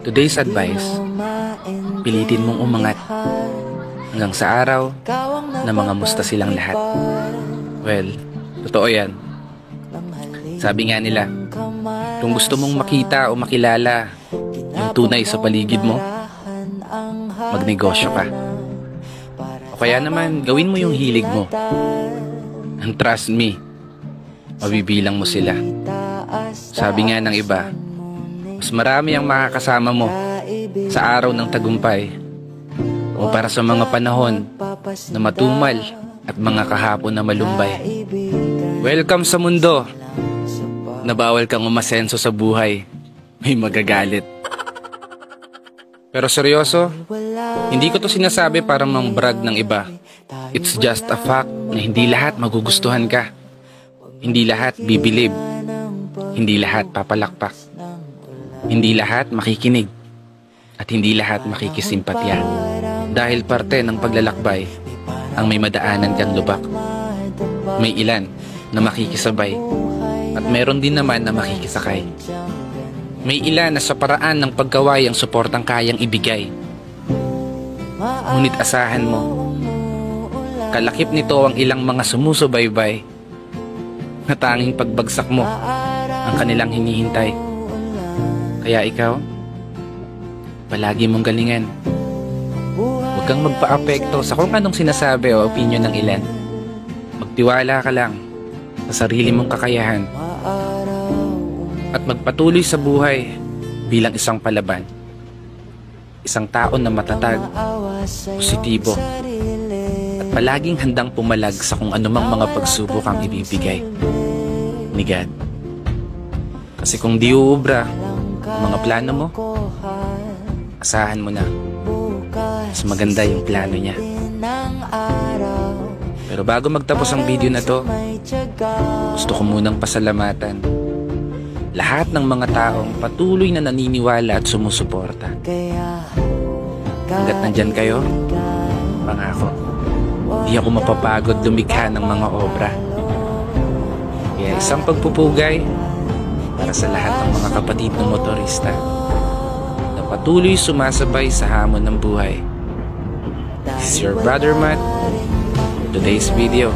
Today's advice, pilitin mong umangat hanggang sa araw na mga musta silang lahat. Well, totoo yan. Sabi nga nila, kung gusto mong makita o makilala yung tunay sa paligid mo, magnegosyo ka. O kaya naman, gawin mo yung hilig mo. And trust me, mabibilang mo sila. Sabi nga ng iba, mas marami ang makakasama mo sa araw ng tagumpay o para sa mga panahon na matumal at mga kahapon na malumbay. Welcome sa mundo na bawal kang umasenso sa buhay. May magagalit. Pero seryoso, hindi ko to sinasabi para mang-brag ng iba. It's just a fact na hindi lahat magugustuhan ka. Hindi lahat bibilib. Hindi lahat papalakpak. Hindi lahat makikinig. At hindi lahat makikisimpatya. Dahil parte ng paglalakbay ang may madaanan kang lubak. May ilan na makikisabay at meron din naman na makikisakay. May ilan na sa paraan ng pagkaway ang suportang kayang ibigay. Ngunit asahan mo, kalakip nito ang ilang mga sumusubaybay na tanging pagbagsak mo ang kanilang hinihintay. Kaya ikaw, palagi mong galingan. Huwag kang magpa-apekto sa kung anong sinasabi o opinion ng ilan. Magtiwala ka lang sa sarili mong kakayahan at magpatuloy sa buhay bilang isang palaban. Isang tao na matatag, positibo, at palaging handang pumalag sa kung anumang mga pagsubok ang ibibigay ni God. Kasi kung di uubra ang mga plano mo, asahan mo na mas maganda yung plano niya. Pero bago magtapos ang video na to, gusto ko munang pasalamatan lahat ng mga taong patuloy na naniniwala at sumusuporta. Hanggat nandyan kayo, pangako, di ako mapapagod lumikha ng mga obra. Kaya isang pagpupugay para sa lahat ng mga kapatid ng motorista na patuloy sumasabay sa hamon ng buhay. This is your brother Matt for today's video.